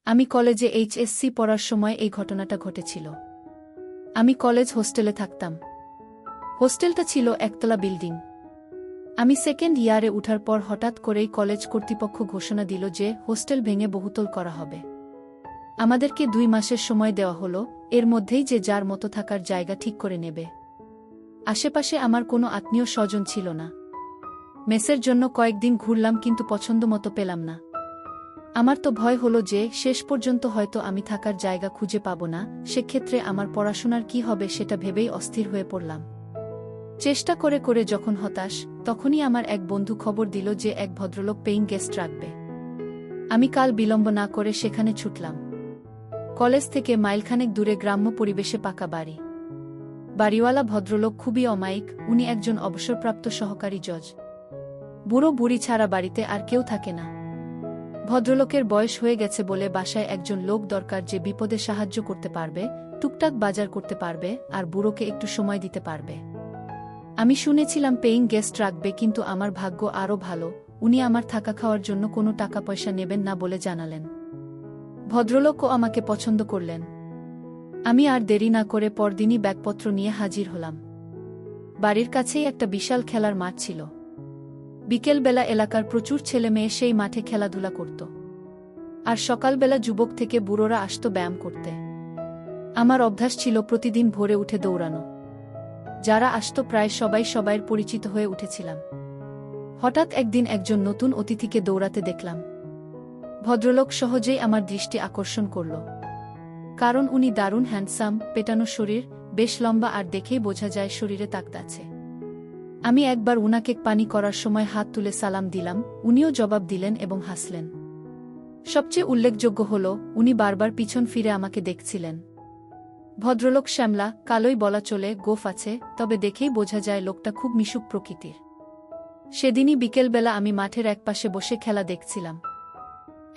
আমি কলেজে এইচএসসি পড়ার সময় এই ঘটনাটা ঘটেছিল। আমি কলেজ হোস্টেলে থাকতাম। হোস্টেলটা ছিল একতলা বিল্ডিং। আমি সেকেন্ড ইয়ারে উঠার পর হঠাৎ করেই কলেজ কর্তৃপক্ষ ঘোষণা দিল যে হোস্টেল ভেঙে বহুতল করা হবে। আমাদেরকে 2 মাসের সময় দেওয়া হলো, এর মধ্যেই যে যার মতো থাকার জায়গা ঠিক করে নেবে। আশেপাশে আমার কোনো আত্মীয় স্বজন ছিল না। মেসের জন্য কয়েকদিন ঘুরলাম কিন্তু পছন্দ মতো পেলাম না। আমার তো ভয় হলো যে শেষ পর্যন্ত হয়তো আমি থাকার জায়গা খুঁজে পাব না, সেক্ষেত্রে আমার পড়াশোনার কি হবে সেটা ভেবেই অস্থির হয়ে পড়লাম। চেষ্টা করে করে যখন হতাশ, তখনই আমার এক বন্ধু খবর দিল যে এক ভদ্রলোক পেইং গেস্ট রাখবে। আমি কাল বিলম্ব না করে সেখানে ছুটলাম। কলেজ থেকে মাইলখানেক দূরে গ্রাম্য পরিবেশে পাকা বাড়ি। বাড়িওয়ালা ভদ্রলোক খুবই অমায়িক, উনি একজন অবসরপ্রাপ্ত সহকারী জজ। বুড়ো বুড়ি ছাড়া বাড়িতে আর কেউ থাকে না। ভদ্রলোকের বয়স হয়ে গেছে বলে বাসায় একজন লোক দরকার যে বিপদে সাহায্য করতে পারবে, টুকটাক বাজার করতে পারবে আর বুড়োকে একটু সময় দিতে পারবে। আমি শুনেছিলাম পেইং গেস্ট রাখবে, কিন্তু আমার ভাগ্য আরও ভালো, উনি আমার থাকা খাওয়ার জন্য কোনো টাকা পয়সা নেবেন না বলে জানালেন। ভদ্রলোকও আমাকে পছন্দ করলেন। আমি আর দেরি না করে পরদিনই ব্যাগপত্র নিয়ে হাজির হলাম। বাড়ির কাছেই একটা বিশাল খেলার মাঠ ছিল। বিকেলবেলা এলাকার প্রচুর ছেলেমেয়ে সেই মাঠে খেলাধুলা করত। আর সকালবেলা যুবক থেকে বুড়োরা আসত ব্যায়াম করতে। আমার অভ্যাস ছিল প্রতিদিন ভোরে উঠে দৌড়ানো। যারা আসত প্রায় সবাই সবাইয়ের পরিচিত হয়ে উঠেছিলাম। হঠাৎ একদিন একজন নতুন অতিথিকে দৌড়াতে দেখলাম। ভদ্রলোক সহজেই আমার দৃষ্টি আকর্ষণ করল। কারণ উনি দারুণ হ্যান্ডসাম, পেটানো শরীর, বেশ লম্বা আর দেখেই বোঝা যায় শরীরে তাকত আছে। আমি একবার উনাকে পানি করার সময় হাত তুলে সালাম দিলাম, উনিও জবাব দিলেন এবং হাসলেন। সবচেয়ে উল্লেখযোগ্য হল উনি বারবার পিছন ফিরে আমাকে দেখছিলেন। ভদ্রলোক শ্যামলা, কালোই বলা চলে, গোঁফ আছে, তবে দেখেই বোঝা যায় লোকটা খুব মিশুক প্রকৃতির। সেদিনই বিকেলবেলা আমি মাঠের একপাশে বসে খেলা দেখছিলাম।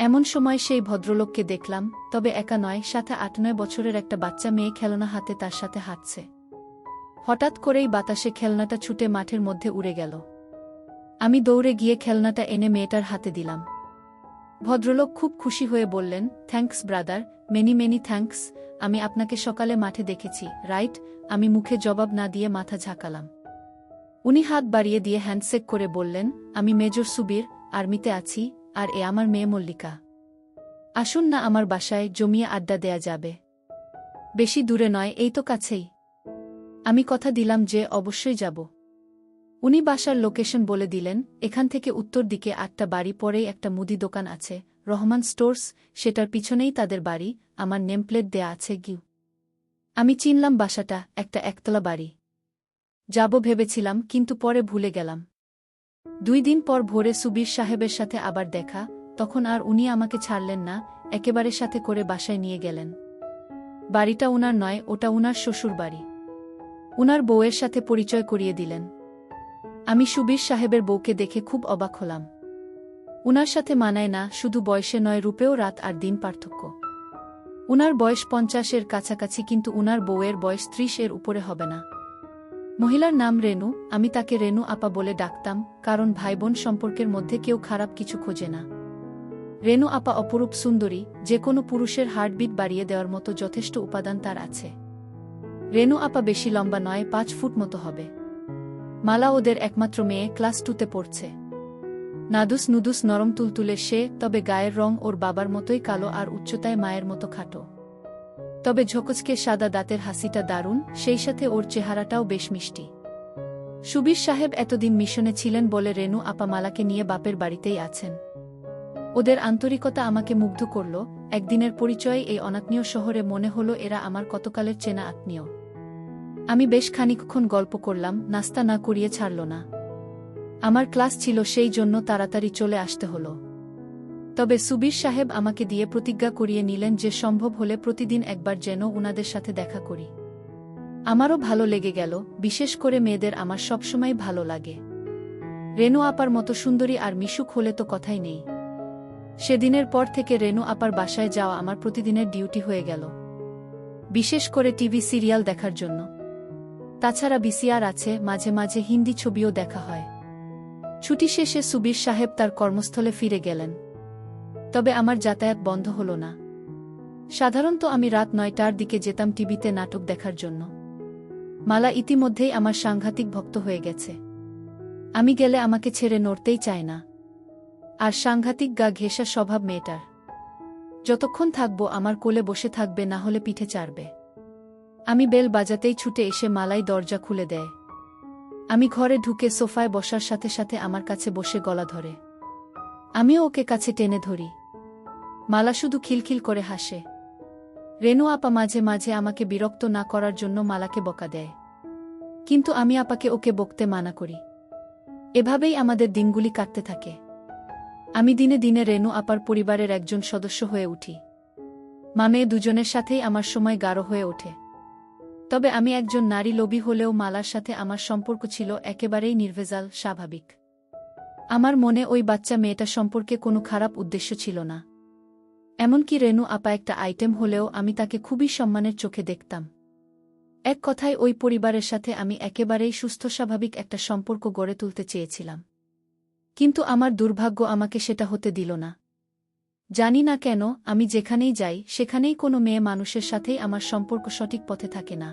এমন সময় সেই ভদ্রলোককে দেখলাম, তবে একা নয়, সাথে 8-9 বছরের একটা বাচ্চা মেয়ে খেলনা হাতে তার সাথে হাঁটছে। হঠাৎ করেই বাতাসে খেলনাটা ছুটে মাঠের মধ্যে উড়ে গেল। আমি দৌড়ে গিয়ে খেলনাটা এনে মেয়েটার হাতে দিলাম। ভদ্রলোক খুব খুশি হয়ে বললেন, thanks brother, many many thanks, আমি আপনাকে সকালে মাঠে দেখেছি, রাইট? আমি মুখে জবাব না দিয়ে মাথা ঝাঁকালাম। উনি হাত বাড়িয়ে দিয়ে হ্যান্ডশেক করে বললেন, আমি মেজর সুবীর, আর্মিতে আছি, আর এ আমার মেয়ে মল্লিকা। আসুন না আমার বাসায়, জমিয়ে আড্ডা দেয়া যাবে। বেশি দূরে নয়, এই তো কাছেই। আমি কথা দিলাম যে অবশ্যই যাব। উনি বাসার লোকেশন বলে দিলেন, এখান থেকে উত্তর দিকে 8টা বাড়ি পরেই একটা মুদি দোকান আছে, রহমান স্টোর্স, সেটার পিছনেই তাদের বাড়ি, আমার নেমপ্লেট দেয়া আছে গিউ। আমি চিনলাম বাসাটা, একটা একতলা বাড়ি। যাব ভেবেছিলাম, কিন্তু পরে ভুলে গেলাম। 2 দিন পর ভোরে সুবীর সাহেবের সাথে আবার দেখা, তখন আর উনি আমাকে ছাড়লেন না, একেবারে সাথে করে বাসায় নিয়ে গেলেন। বাড়িটা উনার নয়, ওটা উনার শ্বশুর বাড়ি। উনার বউয়ের সাথে পরিচয় করিয়ে দিলেন। আমি সুবীর সাহেবের বউকে দেখে খুব অবাক হলাম। উনার সাথে মানায় না, শুধু বয়সে নয়, রূপেও রাত আর দিন পার্থক্য। উনার বয়স 50-এর কাছাকাছি, কিন্তু উনার বউয়ের বয়স 30-এর উপরে হবে না। মহিলার নাম রেনু, আমি তাকে রেনু আপা বলে ডাকতাম, কারণ ভাইবোন সম্পর্কের মধ্যে কেউ খারাপ কিছু খোঁজে না। রেনু আপা অপরূপ সুন্দরী, যে কোনো পুরুষের হার্টবিট বাড়িয়ে দেওয়ার মতো যথেষ্ট উপাদান তার আছে। রেনু আপা বেশি লম্বা নয়, 5 ফুট মতো হবে। মালা ওদের একমাত্র মেয়ে, ক্লাস 2তে পড়ছে। নাদুস নুদুস নরম তুলতুলে সে, তবে গায়ের রং ওর বাবার মতোই কালো আর উচ্চতায় মায়ের মতো খাটো। তবে ঝকঝকে সাদা দাঁতের হাসিটা দারুণ, সেই সাথে ওর চেহারাটাও বেশ মিষ্টি। সুবীর সাহেব এতদিন মিশনে ছিলেন বলে রেনু আপা মালাকে নিয়ে বাপের বাড়িতেই আছেন। ওদের আন্তরিকতা আমাকে মুগ্ধ করল। একদিনের পরিচয়ে এই অনাত্মীয় শহরে মনে হলো এরা আমার কতকালের চেনা আত্মীয়। আমি বেশ খানিকক্ষণ গল্প করলাম, নাস্তা না করিয়ে ছাড়ল না। আমার ক্লাস ছিল, সেই জন্য তাড়াতাড়ি চলে আসতে হলো। তবে সুবীর সাহেব আমাকে দিয়ে প্রতিজ্ঞা করিয়ে নিলেন যে সম্ভব হলে প্রতিদিন একবার যেন উনাদের সাথে দেখা করি। আমারও ভালো লেগে গেল, বিশেষ করে মেয়েদের আমার সবসময় ভালো লাগে। রেনু আপার মতো সুন্দরী আর মিশুক হলে তো কথাই নেই। সেদিনের পর থেকে রেনু আপার বাসায় যাওয়া আমার প্রতিদিনের ডিউটি হয়ে গেল, বিশেষ করে টিভি সিরিয়াল দেখার জন্য। তাছাড়া ভিসিআর আছে, মাঝে মাঝে হিন্দি ছবিও দেখা হয়। ছুটি শেষে সুবীর সাহেব তার কর্মস্থলে ফিরে গেলেন। তবে আমার যাতায়াত বন্ধ হল না। সাধারণত আমি রাত ৯টার দিকে যেতাম টিভিতে নাটক দেখার জন্য। মালা ইতিমধ্যেই আমার সাংঘাতিক ভক্ত হয়ে গেছে। আমি গেলে আমাকে ছেড়ে নড়তেই চায় না। আর সাংঘাতিক গা ঘেঁষা স্বভাব মেয়েটার। যতক্ষণ থাকব আমার কোলে বসে থাকবে, না হলে পিঠে চাড়বে। আমি বেল বাজাতেই ছুটে এসে মালাই দরজা খুলে দেয়। আমি ঘরে ঢুকে সোফায় বসার সাথে সাথে আমার কাছে বসে গলা ধরে। আমিও ওকে কাছে টেনে ধরি। মালা শুধু খিলখিল করে হাসে। রেনু আপা মাঝে মাঝে আমাকে বিরক্ত না করার জন্য মালাকে বকা দেয়, কিন্তু আমি আপাকে ওকে বকতে মানা করি। এভাবেই আমাদের দিনগুলি কাটতে থাকে। আমি দিনে দিনে রেনু আপার পরিবারের একজন সদস্য হয়ে উঠি। মেয়ে দুজনের সাথেই আমার সময় গাঢ় হয়ে ওঠে। তবে আমি একজন নারী লোভী হলেও মালার সাথে আমার সম্পর্ক ছিল একেবারেই নির্ভেজাল, স্বাভাবিক। আমার মনে ওই বাচ্চা মেয়েটা সম্পর্কে কোনো খারাপ উদ্দেশ্য ছিল না। এমনকি রেনু আপা একটা আইটেম হলেও আমি তাকে খুবই সম্মানের চোখে দেখতাম। এক কথায় ওই পরিবারের সাথে আমি একেবারেই সুস্থ স্বাভাবিক একটা সম্পর্ক গড়ে তুলতে চেয়েছিলাম। কিন্তু আমার দুর্ভাগ্য আমাকে সেটা হতে দিল না। জানি না কেন, আমি যেখানেই যাই সেখানেই কোনো মেয়ে মানুষের সাথেই আমার সম্পর্ক সঠিক পথে থাকে না।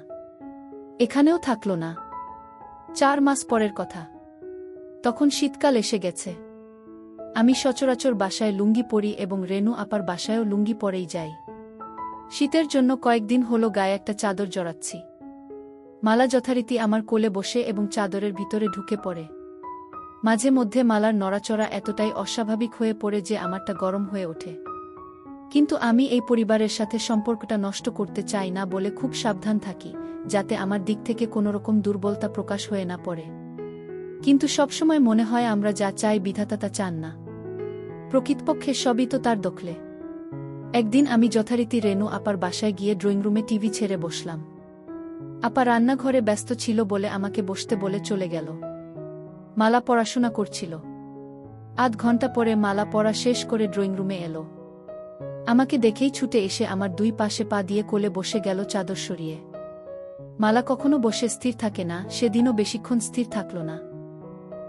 এখানেও থাকল না। ৪ মাস পরের কথা। তখন শীতকাল এসে গেছে। আমি সচরাচর বাসায় লুঙ্গি পরি এবং রেনু আপার বাসায়ও লুঙ্গি পরেই যাই। শীতের জন্য কয়েকদিন হলো গায়ে একটা চাদর জড়াচ্ছি। মালা যথারীতি আমার কোলে বসে এবং চাদরের ভিতরে ঢুকে পড়ে। মাঝে মধ্যে মালার নড়াচড়া এতটাই অস্বাভাবিক হয়ে পড়ে যে আমারটা গরম হয়ে ওঠে। কিন্তু আমি এই পরিবারের সাথে সম্পর্কটা নষ্ট করতে চাই না বলে খুব সাবধান থাকি, যাতে আমার দিক থেকে কোনোরকম দুর্বলতা প্রকাশ হয়ে না পড়ে। কিন্তু সবসময় মনে হয় আমরা যা চাই বিধাতা তা চান না। প্রকৃতপক্ষে সবই তো তার দখলে। একদিন আমি যথারীতি রেনু আপার বাসায় গিয়ে ড্রয়িং রুমে টিভি ছেড়ে বসলাম। আপা রান্নাঘরে ব্যস্ত ছিল বলে আমাকে বসতে বলে চলে গেল। মালা পড়াশোনা করছিল। আধ ঘন্টা পরে মালা পড়া শেষ করে ড্রয়িং রুমে এলো। আমাকে দেখেই ছুটে এসে আমার 2 পাশে পা দিয়ে কোলে বসে গেল চাদর সরিয়ে। মালা কখনো বসে স্থির থাকে না, সেদিনও বেশিক্ষণ স্থির থাকল না।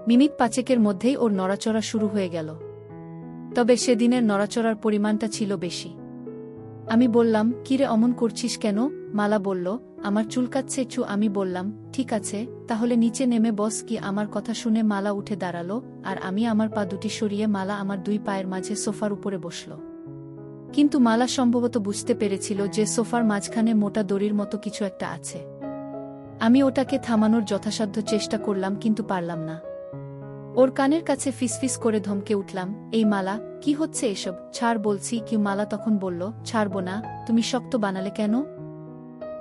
মিনিট 5 মধ্যেই ওর নড়াচড়া শুরু হয়ে গেল। তবে সেদিনের নড়াচড়ার পরিমাণটা ছিল বেশি। আমি বললাম, কিরে অমন করছিস কেন? মালা বলল, আমার চুলকাচ্ছে চু। আমি বললাম, ঠিক আছে, তাহলে নিচে নেমে বস। কি আমার কথা শুনে মালা উঠে দাঁড়ালো, আর আমি আমার পা দুটি সরিয়ে মালা আমার 2 পায়ের মাঝে সোফার উপরে বসল। কিন্তু মালা সম্ভবত বুঝতে পেরেছিল যে সোফার মাঝখানে মোটা দড়ির মতো কিছু একটা আছে। আমি ওটাকে থামানোর যথাসাধ্য চেষ্টা করলাম, কিন্তু পারলাম না। ওর কানের কাছে ফিসফিস করে ধমকে উঠলাম, এই মালা, কি হচ্ছে এসব? ছাড় বলছি। কি? মালা তখন বলল, ছাড়ব না। তুমি শক্ত বানালে কেন?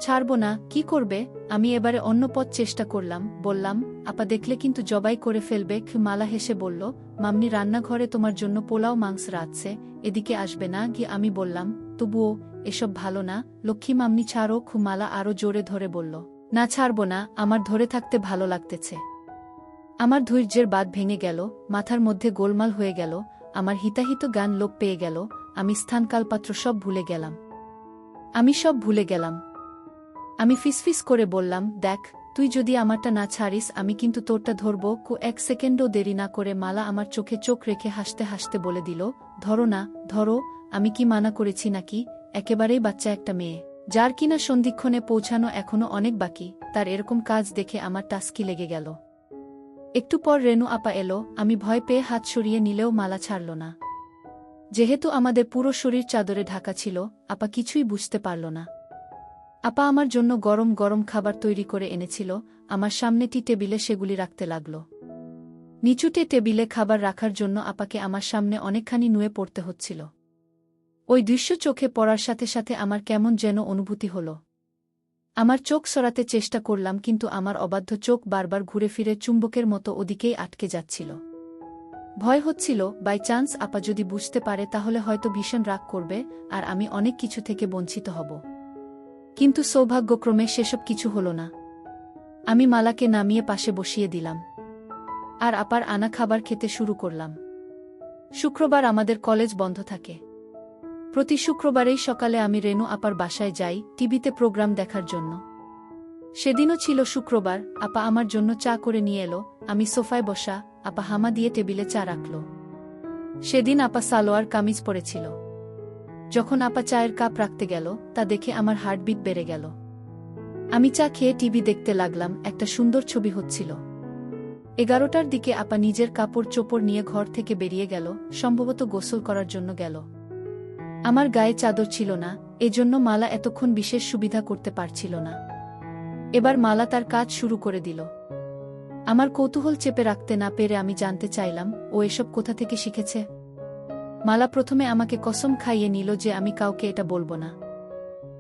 ছাড়ব না। কি করবে? আমি এবারে অন্য পথ চেষ্টা করলাম। বললাম, আপা দেখলে কিন্তু জবাই করে ফেলবে। মালা হেসে বলল, মামনি রান্নাঘরে তোমার জন্য পোলাও মাংস রাঁধছে, এদিকে আসবে না? গিয়ে আমি বললাম, তবুও এসব ভালো না লক্ষ্মী মামনি, ছাড়ো। মালা আরো জোরে ধরে বলল, না ছাড়ব না, আমার ধরে থাকতে ভালো লাগতেছে। আমার ধৈর্যের বাঁধ ভেঙে গেল, মাথার মধ্যে গোলমাল হয়ে গেল, আমার হিতাহিত গান লোপ পেয়ে গেল। আমি স্থানকালপাত্র সব ভুলে গেলাম। সব ভুলে গেলাম। আমি ফিসফিস করে বললাম, দেখ, তুই যদি আমারটা না ছাড়িস আমি কিন্তু তোরটা ধরব। 1 সেকেন্ডও দেরি না করে মালা আমার চোখে চোখ রেখে হাসতে হাসতে বলে দিল, ধরো না, ধরো। আমি কি মানা করেছি নাকি? একেবারেই বাচ্চা একটা মেয়ে, যার কিনা সন্ধিক্ষণে পৌঁছানো এখনো অনেক বাকি, তার এরকম কাজ দেখে আমার টাস্কি লেগে গেল। একটু পর রেনু আপা এলো। আমি ভয় পেয়ে হাত সরিয়ে নিলেও মালা ছাড়ল না। যেহেতু আমাদের পুরো শরীর চাদরে ঢাকা ছিল, আপা কিছুই বুঝতে পারল না। আপা আমার জন্য গরম গরম খাবার তৈরি করে এনেছিল। আমার সামনে টি টেবিলে সেগুলি রাখতে লাগল। নিচুটে টেবিলে খাবার রাখার জন্য আপাকে আমার সামনে অনেকখানি নুয়ে পড়তে হচ্ছিল। ওই দৃশ্য চোখে পড়ার সাথে সাথে আমার কেমন যেন অনুভূতি হল। আমার চোখ সরাতে চেষ্টা করলাম, কিন্তু আমার অবাধ্য চোখ বারবার ঘুরে ফিরে চুম্বকের মতো ওদিকেই আটকে যাচ্ছিল। ভয় হচ্ছিল, বাই চান্স আপা যদি বুঝতে পারে তাহলে হয়তো ভীষণ রাগ করবে, আর আমি অনেক কিছু থেকে বঞ্চিত হব। কিন্তু সৌভাগ্যক্রমে সেসব কিছু হল না। আমি মালাকে নামিয়ে পাশে বসিয়ে দিলাম, আর আপার আনা খাবার খেতে শুরু করলাম। শুক্রবার আমাদের কলেজ বন্ধ থাকে। প্রতি শুক্রবারেই সকালে আমি রেনু আপার বাসায় যাই টিভিতে প্রোগ্রাম দেখার জন্য। সেদিনও ছিল শুক্রবার। আপা আমার জন্য চা করে নিয়ে এলো। আমি সোফায় বসা, আপা হামা দিয়ে টেবিলে চা রাখল। সেদিন আপা সালোয়ার কামিজ পরেছিল। যখন আপা চায়ের কাপ রাখতে গেল তা দেখে আমার হার্টবিট বেড়ে গেল। আমি চা খেয়ে টিভি দেখতে লাগলাম, একটা সুন্দর ছবি হচ্ছিল। 11টার দিকে আপা নিজের কাপড় চোপড় নিয়ে ঘর থেকে বেরিয়ে গেল, সম্ভবত গোসল করার জন্য গেল। আমার গায়ে চাদর ছিল না, এজন্য মালা এতক্ষণ বিশেষ সুবিধা করতে পারছিল না। এবার মালা তার কাজ শুরু করে দিল। আমার কৌতূহল চেপে রাখতে না পেরে আমি জানতে চাইলাম, ও এসব কোথা থেকে শিখেছে। মালা প্রথমে আমাকে কসম খাইয়ে নিল যে আমি কাউকে এটা বলবো না।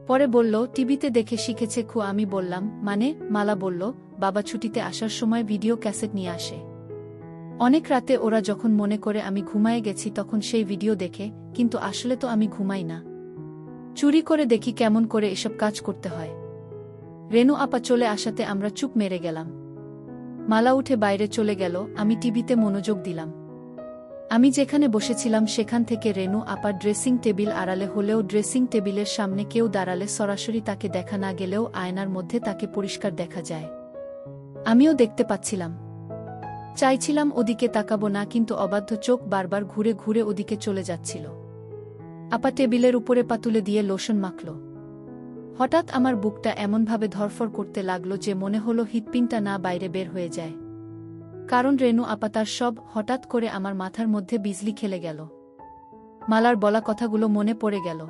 পরে বলল টিভিতে দেখে শিখেছে। আমি বললাম মানে? মালা বলল বাবা ছুটিতে আসার সময় ভিডিও ক্যাসেট নিয়ে আসে। অনেক রাতে ওরা যখন মনে করে আমি ঘুমায়ে গেছি তখন সেই ভিডিও দেখে, কিন্তু আসলে তো আমি ঘুমাই না। চুরি করে দেখি কেমন করে এসব কাজ করতে হয়। রেনু আপা চলে আসাতে আমরা চুপ মেরে গেলাম। মালা উঠে বাইরে চলে গেল, আমি টিভিতে মনোযোগ দিলাম। আমি যেখানে বসেছিলাম সেখান থেকে রেনু আপার ড্রেসিং টেবিল আড়ালে হলেও ড্রেসিং টেবিলের সামনে কেউ দাঁড়ালে সরাসরি তাকে দেখা না গেলেও আয়নার মধ্যে তাকে পরিষ্কার দেখা যায়। আমিও দেখতে পাচ্ছিলাম। চাইছিলাম ওদিকে তাকাবো না, কিন্তু অবাধ্য চোখ বারবার ঘুরে ঘুরে ওদিকে চলে যাচ্ছিল। আপা টেবিলের উপরে পা তুলে দিয়ে লোশন মাখল। হঠাৎ আমার বুকটা এমনভাবে ধরফর করতে লাগলো যে মনে হলো হৃৎপিণ্ডটা না বাইরে বের হয়ে যায়। কারণ রেনু আপা তার সব হঠাৎ করে আমার মাথার মধ্যে বিজলি খেলে গেল। মালার বলা কথাগুলো মনে পড়ে গেল।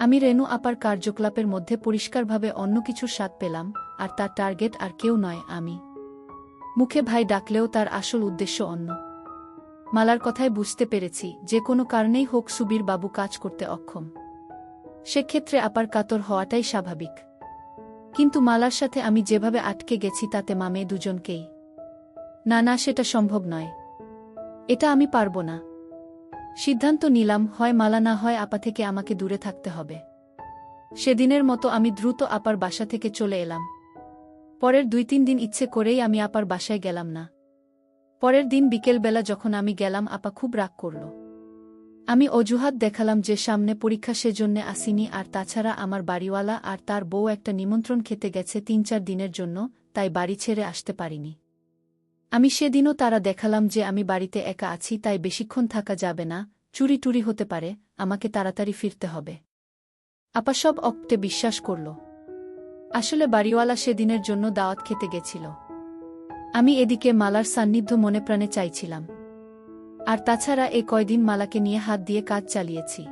আমি রেনু আপার কার্যকলাপের মধ্যে পরিষ্কারভাবে অন্য কিছুর স্বাদ পেলাম, আর তার টার্গেট আর কেউ নয়, আমি। মুখে ভাই ডাকলেও তার আসল উদ্দেশ্য অন্য। মালার কথায় বুঝতে পেরেছি যে কোনো কারণেই হোক সুবীর বাবু কাজ করতে অক্ষম। সেক্ষেত্রে আপার কাতর হওয়াটাই স্বাভাবিক। কিন্তু মালার সাথে আমি যেভাবে আটকে গেছি তাতে মামে দুজনকেই। না না, সেটা সম্ভব নয়। এটা আমি পারব না। সিদ্ধান্ত নিলাম, হয় মালা না হয় আপা থেকে আমাকে দূরে থাকতে হবে। সেদিনের মতো আমি দ্রুত আপার বাসা থেকে চলে এলাম। পরের 2-3 দিন ইচ্ছে করেই আমি আপার বাসায় গেলাম না। পরের দিন বিকেলবেলা যখন আমি গেলাম আপা খুব রাগ করল। আমি অজুহাত দেখালাম যে সামনে পরীক্ষা, সেজন্যে আসিনি, আর তাছাড়া আমার বাড়িওয়ালা আর তার বউ একটা নিমন্ত্রণ খেতে গেছে 3-4 দিনের জন্য, তাই বাড়ি ছেড়ে আসতে পারিনি। আমি সেদিনও তারা দেখালাম যে আমি বাড়িতে একা আছি, তাই বেশিক্ষণ থাকা যাবে না, চুরি টুরি হতে পারে, আমাকে তাড়াতাড়ি ফিরতে হবে। আপা সব অক্টে বিশ্বাস করল। আসলে বাড়িওয়ালা সেদিনের জন্য দাওয়াত খেতে গেছিল। আমি এদিকে মালার সান্নিধ্য মনে প্রাণে চাইছিলাম। আর তাছাড়া এ কয়দিন মালাকে নিয়ে হাত দিয়ে কাজ চালিয়েছি।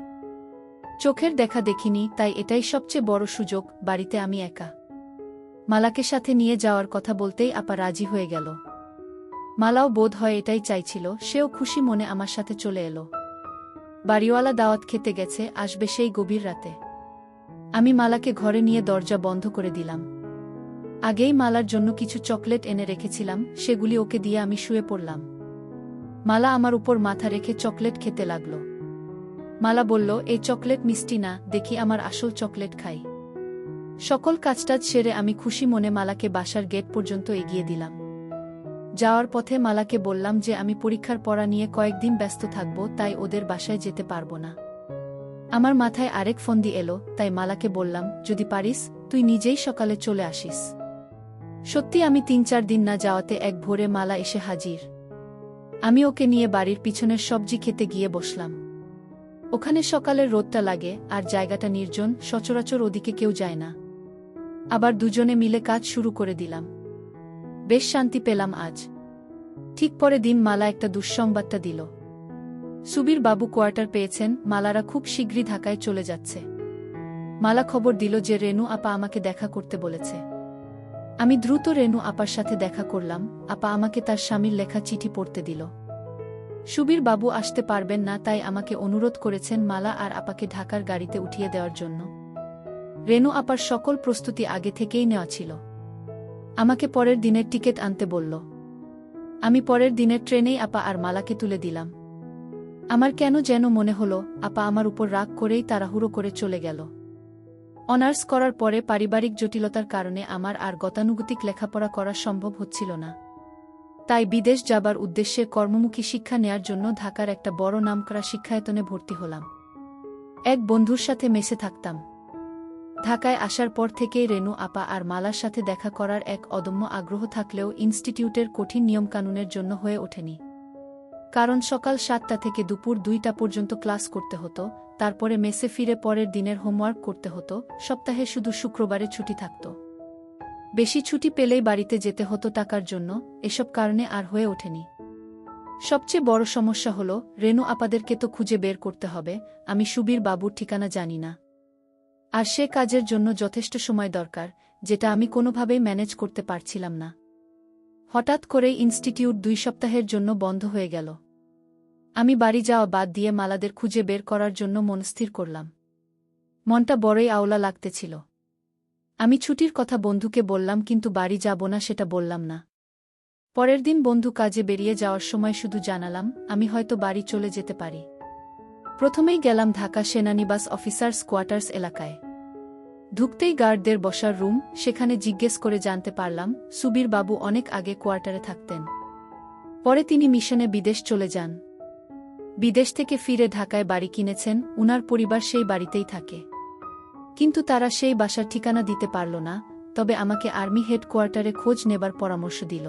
চোখের দেখা দেখিনি, তাই এটাই সবচেয়ে বড় সুযোগ, বাড়িতে আমি একা। মালাকে সাথে নিয়ে যাওয়ার কথা বলতেই আপা রাজি হয়ে গেল। মালাও বোধ হয় এটাই চাইছিল, সেও খুশি মনে আমার সাথে চলে এলো। বাড়িওয়ালা দাওয়াত খেতে গেছে, আসবে সেই গভীর রাতে। আমি মালাকে ঘরে নিয়ে দরজা বন্ধ করে দিলাম। আগেই মালার জন্য কিছু চকলেট এনে রেখেছিলাম, সেগুলি ওকে দিয়ে আমি শুয়ে পড়লাম। মালা আমার উপর মাথা রেখে চকলেট খেতে লাগল। মালা বলল, এই চকলেট মিষ্টি না, দেখি আমার আসল চকলেট খাই। সকল কাজটাজ সেরে আমি খুশি মনে মালাকে বাসার গেট পর্যন্ত এগিয়ে দিলাম। যাওয়ার পথে মালাকে বললাম যে আমি পরীক্ষার পড়া নিয়ে কয়েকদিন ব্যস্ত থাকব, তাই ওদের বাসায় যেতে পারবো না। আমার মাথায় আরেক ফন্দি এলো, তাই মালাকে বললাম, যদি পারিস তুই নিজেই সকালে চলে আসিস। সত্যি আমি 3-4 দিন না যাওয়াতে এক ভোরে মালা এসে হাজির। আমি ওকে নিয়ে বাড়ির পিছনের সবজি খেতে গিয়ে বসলাম। ওখানে সকালের রোদটা লাগে, আর জায়গাটা নির্জন, সচরাচর ওদিকে কেউ যায় না। আবার দুজনে মিলে কাজ শুরু করে দিলাম। বেশ শান্তি পেলাম আজ। ঠিক পরে দিন মালা একটা দুঃসংবাদটা দিল। সুবীর বাবু কোয়ার্টার পেয়েছেন, মালারা খুব শীঘ্রই ঢাকায় চলে যাচ্ছে। মালা খবর দিল যে রেনু আপা আমাকে দেখা করতে বলেছে। আমি দ্রুত রেনু আপার সাথে দেখা করলাম। আপা আমাকে তার স্বামীর লেখা চিঠি পড়তে দিল। সুবীর বাবু আসতে পারবেন না, তাই আমাকে অনুরোধ করেছেন মালা আর আপাকে ঢাকার গাড়িতে উঠিয়ে দেওয়ার জন্য। রেনু আপার সকল প্রস্তুতি আগে থেকেই নেওয়া ছিল। আমাকে পরের দিনের টিকিট আনতে বলল। আমি পরের দিনের ট্রেনেই আপা আর মালাকে তুলে দিলাম। আমার কেন যেন মনে হলো আপা আমার উপর রাগ করেই তাড়াহুড়ো করে চলে গেল। অনার্স করার পরে পারিবারিক জটিলতার কারণে আমার আর গতানুগতিক লেখাপড়া করা সম্ভব হচ্ছিল না। তাই বিদেশ যাবার উদ্দেশ্যে কর্মমুখী শিক্ষা নেয়ার জন্য ঢাকার একটা বড় নামকরা শিক্ষায়তনে ভর্তি হলাম। এক বন্ধুর সাথে মেসে থাকতাম। ঢাকায় আসার পর থেকেই রেনু আপা আর মালার সাথে দেখা করার এক অদম্য আগ্রহ থাকলেও ইনস্টিটিউটের কঠিন নিয়মকানুনের জন্য হয়ে ওঠেনি। কারণ সকাল 7টা থেকে দুপুর 2টা পর্যন্ত ক্লাস করতে হতো, তারপরে মেসে ফিরে পরের দিনের হোমওয়ার্ক করতে হতো, সপ্তাহে শুধু শুক্রবারে ছুটি থাকত। বেশি ছুটি পেলেই বাড়িতে যেতে হতো টাকার জন্য, এসব কারণে আর হয়ে ওঠেনি। সবচেয়ে বড় সমস্যা হলো, রেনু আপাদেরকে তো খুঁজে বের করতে হবে, আমি সুবীর বাবুর ঠিকানা জানি না। আর সে কাজের জন্য যথেষ্ট সময় দরকার, যেটা আমি কোনোভাবেই ম্যানেজ করতে পারছিলাম না। হঠাৎ করেই ইনস্টিটিউট 2 সপ্তাহের জন্য বন্ধ হয়ে গেল। আমি বাড়ি যাওয়া বাদ দিয়ে মালাদের খুঁজে বের করার জন্য মনস্থির করলাম। মনটা বড়ই আওলা লাগতেছিল। আমি ছুটির কথা বন্ধুকে বললাম, কিন্তু বাড়ি যাব না সেটা বললাম না। পরের দিন বন্ধু কাজে বেরিয়ে যাওয়ার সময় শুধু জানালাম, আমি হয়তো বাড়ি চলে যেতে পারি। প্রথমেই গেলাম ঢাকা সেনানিবাস অফিসার্স কোয়ার্টার্স এলাকায়। ঢুকতেই গার্ডদের বসার রুম, সেখানে জিজ্ঞেস করে জানতে পারলাম সুবীর বাবু অনেক আগে কোয়ার্টারে থাকতেন। পরে তিনি মিশনে বিদেশ চলে যান। বিদেশ থেকে ফিরে ঢাকায় বাড়ি কিনেছেন, উনার পরিবার সেই বাড়িতেই থাকে। কিন্তু তারা সেই বাসার ঠিকানা দিতে পারল না, তবে আমাকে আর্মি হেডকোয়ার্টারে খোঁজ নেবার পরামর্শ দিল।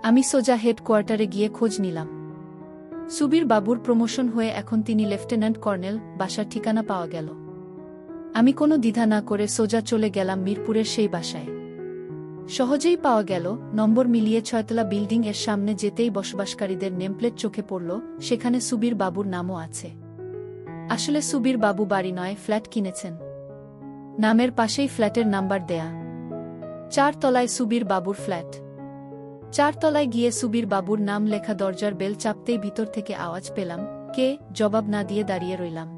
আমি সোজা হেডকোয়ার্টারে গিয়ে খোঁজ নিলাম। সুবীর বাবুর প্রমোশন হয়ে এখন তিনি লেফটেন্যান্ট কর্নেল, বাসার ঠিকানা পাওয়া গেল। আমি কোনো দ্বিধা না করে সোজা চলে গেলাম মিরপুরের সেই বাসায়। সহজেই পাওয়া গেল, নম্বর মিলিয়ে 6তলা বিল্ডিং এর সামনে যেতেই বসবাসকারীদের নেমপ্লেট চোখে পড়ল, সেখানে সুবীর বাবুর নামও আছে। আসলে সুবীর বাবু বাড়ি নয়, ফ্ল্যাট কিনেছেন। নামের পাশেই ফ্ল্যাটের নাম্বার দেয়া। 4 তলায় সুবীর বাবুর ফ্ল্যাট। 4 তলায় গিয়ে সুবীর বাবুর নাম লেখা দরজার বেল চাপতেই ভিতর থেকে আওয়াজ পেলাম, কে? জবাব না দিয়ে দাঁড়িয়ে রইলাম।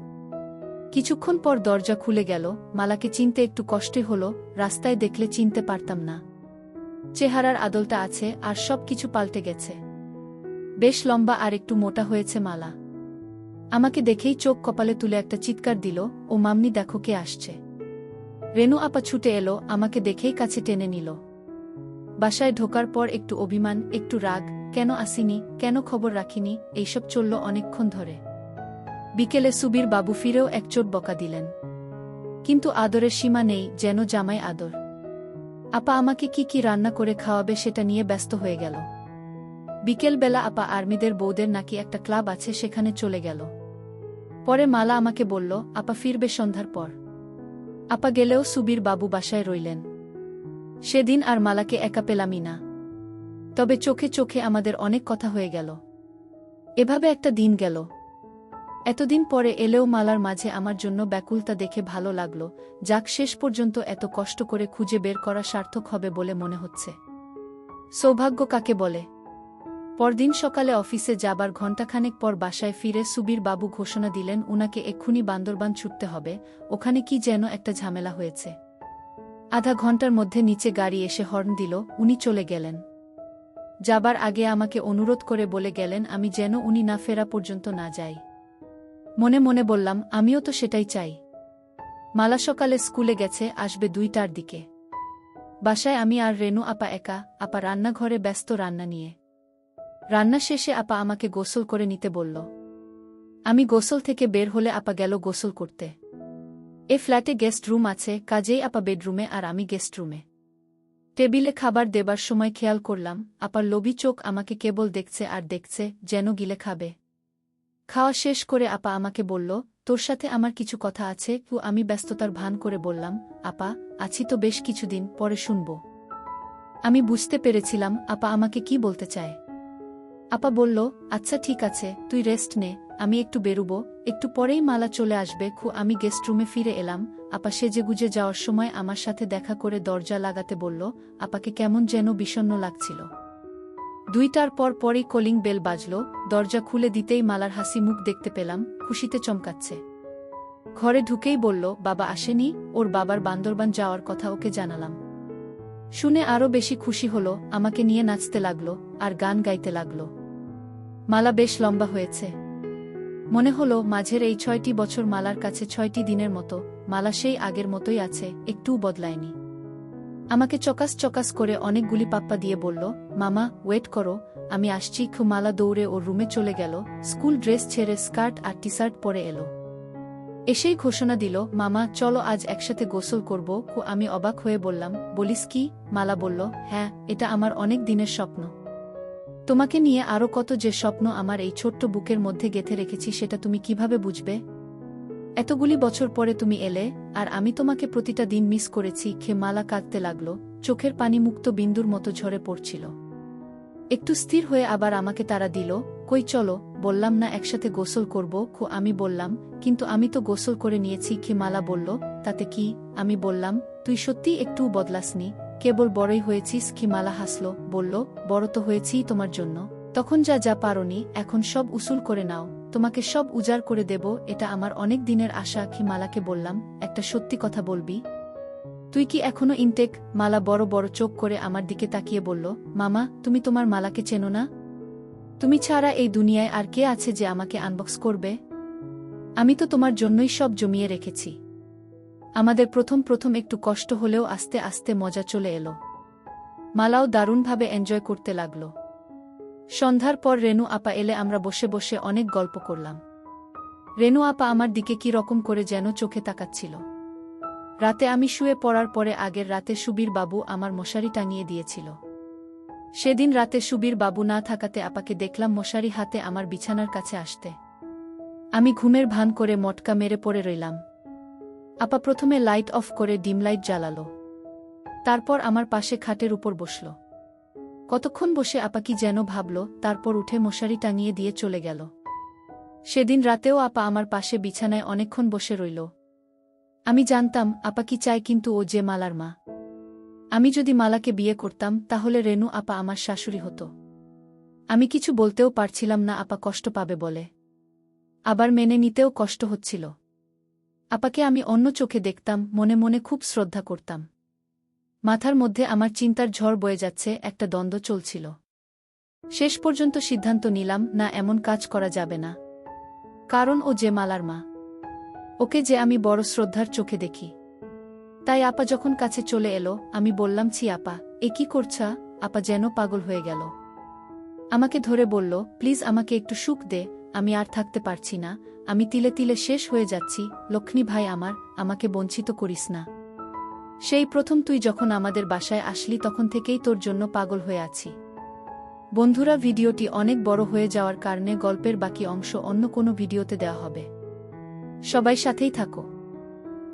কিছুক্ষণ পর দরজা খুলে গেল। মালাকে চিনতে একটু কষ্টই হলো, রাস্তায় দেখলে চিনতে পারতাম না। চেহারার আদলটা আছে, আর সব কিছু পাল্টে গেছে। বেশ লম্বা আর একটু মোটা হয়েছে মালা। আমাকে দেখেই চোখ কপালে তুলে একটা চিৎকার দিল, ও মাম্নি, দেখো কে আসছে। রেনু আপা ছুটে এলো, আমাকে দেখেই কাছে টেনে নিল। বাসায় ঢোকার পর একটু অভিমান, একটু রাগ, কেন আসিনি, কেন খবর রাখিনি, এইসব চলল অনেকক্ষণ ধরে। বিকেলে সুবীর বাবু ফিরেও এক চোট বকা দিলেন। কিন্তু আদরের সীমা নেই, যেন জামাই আদর। আপা আমাকে কি কি রান্না করে খাওয়াবে সেটা নিয়ে ব্যস্ত হয়ে গেল। বিকেলবেলা আপা আর্মিদের বউদের নাকি একটা ক্লাব আছে, সেখানে চলে গেল। পরে মালা আমাকে বলল, আপা ফিরবে সন্ধ্যার পর। আপা গেলেও সুবীর বাবু বাসায় রইলেন। সেদিন আর মালাকে একা পেলামই না। তবে চোখে চোখে আমাদের অনেক কথা হয়ে গেল। এভাবে একটা দিন গেল। এতদিন পরে এলেও মালার মাঝে আমার জন্য ব্যাকুলতা দেখে ভালো লাগলো। যাক, শেষ পর্যন্ত এত কষ্ট করে খুঁজে বের করা সার্থক হবে বলে মনে হচ্ছে। সৌভাগ্য কাকে বলে। পরদিন সকালে অফিসে যাবার ঘণ্টাখানেক পর বাসায় ফিরে সুবীর বাবু ঘোষণা দিলেন উনাকে এক্ষুনি বান্দরবান ছুটতে হবে, ওখানে কি যেন একটা ঝামেলা হয়েছে। আধা ঘন্টার মধ্যে নিচে গাড়ি এসে হর্ন দিল, উনি চলে গেলেন। যাবার আগে আমাকে অনুরোধ করে বলে গেলেন আমি যেন উনি না ফেরা পর্যন্ত না যাই। মনে মনে বললাম, আমিও তো সেটাই চাই। মালা সকালে স্কুলে গেছে, আসবে 2টার দিকে। বাসায় আমি আর রেনু আপা একা, আপা রান্নাঘরে ব্যস্ত রান্না নিয়ে। রান্না শেষে আপা আমাকে গোসল করে নিতে বলল। আমি গোসল থেকে বের হলে আপা গেল গোসল করতে। এ ফ্ল্যাটে গেস্ট রুম আছে, কাজেই আপা বেডরুমে আর আমি গেস্ট রুমে। টেবিলে খাবার দেবার সময় খেয়াল করলাম, আপার লোভী চোখ আমাকে কেবল দেখছে আর দেখছে, যেন গিলে খাবে। খাওয়া শেষ করে আপা আমাকে বলল, তোর সাথে আমার কিছু কথা আছে। আমি ব্যস্ততার ভান করে বললাম, আপা, আছি তো বেশ কিছুদিন, পরে শুনব। আমি বুঝতে পেরেছিলাম আপা আমাকে কি বলতে চায়। আপা বলল, আচ্ছা ঠিক আছে, তুই রেস্ট নে, আমি একটু বেরুব, একটু পরেই মালা চলে আসবে। আমি গেস্ট রুমে ফিরে এলাম। আপা সেজেগুজে যাওয়ার সময় আমার সাথে দেখা করে দরজা লাগাতে বলল। আপাকে কেমন যেন বিষণ্ণ লাগছিল। 2টার পরই কলিং বেল বাজল। দরজা খুলে দিতেই মালার হাসি মুখ দেখতে পেলাম, খুশিতে চমকাচ্ছে। ঘরে ঢুকেই বলল, বাবা আসেনি? ওর বাবার বান্দরবান যাওয়ার কথা ওকে জানালাম। শুনে আরও বেশি খুশি হলো, আমাকে নিয়ে নাচতে লাগলো আর গান গাইতে লাগলো। মালা বেশ লম্বা হয়েছে। মনে হলো মাঝের এই 6টি বছর মালার কাছে 6টি দিনের মতো। মালা সেই আগের মতোই আছে, একটুও বদলায়নি। আমাকে চকাস চকাস করে অনেকগুলি পাপ্পা দিয়ে বলল, মামা ওয়েট করো, আমি আসছি। মালা দৌড়ে ওর রুমে চলে গেল, স্কুল ড্রেস ছেড়ে স্কার্ট আর টি শার্ট পরে এলো। এসেই ঘোষণা দিল, মামা চলো আজ একসাথে গোসল করব। আমি অবাক হয়ে বললাম, বলিস কি? মালা বলল, হ্যাঁ, এটা আমার অনেক দিনের স্বপ্ন। তোমাকে নিয়ে আরও কত যে স্বপ্ন আমার এই ছোট্ট বুকের মধ্যে গেঁথে রেখেছি সেটা তুমি কিভাবে বুঝবে? এতগুলি বছর পরে তুমি এলে, আর আমি তোমাকে প্রতিটা দিন মিস করেছি। মালা কাঁদতে লাগল, চোখের পানি মুক্ত বিন্দুর মতো ঝরে পড়ছিল। একটু স্থির হয়ে আবার আমাকে তাড়া দিল, কই চলো, বললাম না একসাথে গোসল করব? আমি বললাম, কিন্তু আমি তো গোসল করে নিয়েছি। মালা বলল, তাতে কি? আমি বললাম, তুই সত্যিই একটু বদলাসনি, কেবল বড়ই হয়েছিস। মালা হাসল, বলল, বড় তো হয়েছিই তোমার জন্য। তখন যা যা পারোনি, এখন সব উসুল করে নাও, তোমাকে সব উজাড় করে দেব, এটা আমার অনেক দিনের আশা। মালাকে বললাম, একটা সত্যি কথা বলবি? তুই কি এখনো ইনটেক? মালা বড় বড় চোখ করে আমার দিকে তাকিয়ে বলল, মামা, তুমি তোমার মালাকে চেনো না? তুমি ছাড়া এই দুনিয়ায় আর কে আছে যে আমাকে আনবক্স করবে? আমি তো তোমার জন্যই সব জমিয়ে রেখেছি। আমাদের প্রথম প্রথম একটু কষ্ট হলেও আস্তে আস্তে মজা চলে এলো। মালাও দারুণভাবে এনজয় করতে লাগল। সন্ধ্যার পর রেনু আপা এলে আমরা বসে বসে অনেক গল্প করলাম। রেনু আপা আমার দিকে কি রকম করে যেন চোখে তাকাচ্ছিল। রাতে আমি শুয়ে পড়ার পরে আগের রাতে সুবীর বাবু আমার মশারি টাঙিয়ে দিয়েছিল। সেদিন রাতে সুবীর বাবু না থাকাতে আপাকে দেখলাম মশারি হাতে আমার বিছানার কাছে আসতে। আমি ঘুমের ভান করে মটকা মেরে পড়ে রইলাম। আপা প্রথমে লাইট অফ করে ডিম লাইট জ্বালালো, তারপর আমার পাশে খাটের উপর বসল। কতক্ষণ বসে আপা কি যেন ভাবল, তারপর উঠে মশারি টাঙিয়ে দিয়ে চলে গেল। সেদিন রাতেও আপা আমার পাশে বিছানায় অনেকক্ষণ বসে রইল। আমি জানতাম আপা কি চায়, কিন্তু ও যে মালার মা। আমি যদি মালাকে বিয়ে করতাম তাহলে রেনু আপা আমার শাশুড়ি হতো। আমি কিছু বলতেও পারছিলাম না আপা কষ্ট পাবে বলে, আবার মেনে নিতেও কষ্ট হচ্ছিল। আপাকে আমি অন্য চোখে দেখতাম, মনে মনে খুব শ্রদ্ধা করতাম। মাথার মধ্যে আমার চিন্তার ঝড় বয়ে যাচ্ছে, একটা দ্বন্দ্ব চলছিল। শেষ পর্যন্ত সিদ্ধান্ত নিলাম, না, এমন কাজ করা যাবে না, কারণ ও যে মালার মা, ওকে যে আমি বড় শ্রদ্ধার চোখে দেখি। তাই আপা যখন কাছে চলে এলো, আমি বললাম, ছি আপা, এ কি করছা? আপা যেন পাগল হয়ে গেল। আমাকে ধরে বলল, প্লিজ আমাকে একটু সুখ দে, আমি আর থাকতে পারছি না, আমি তিলে তিলে শেষ হয়ে যাচ্ছি। লক্ষ্মী ভাই আমার, আমাকে বঞ্চিত করিস না। সেই প্রথম তুই যখন আমাদের বাসায় আসলি তখন থেকেই তোর জন্য পাগল হয়ে আছি। বন্ধুরা, ভিডিওটি অনেক বড় হয়ে যাওয়ার কারণে গল্পের বাকি অংশ অন্য কোনো ভিডিওতে দেওয়া হবে। সবাই সাথেই থাকো।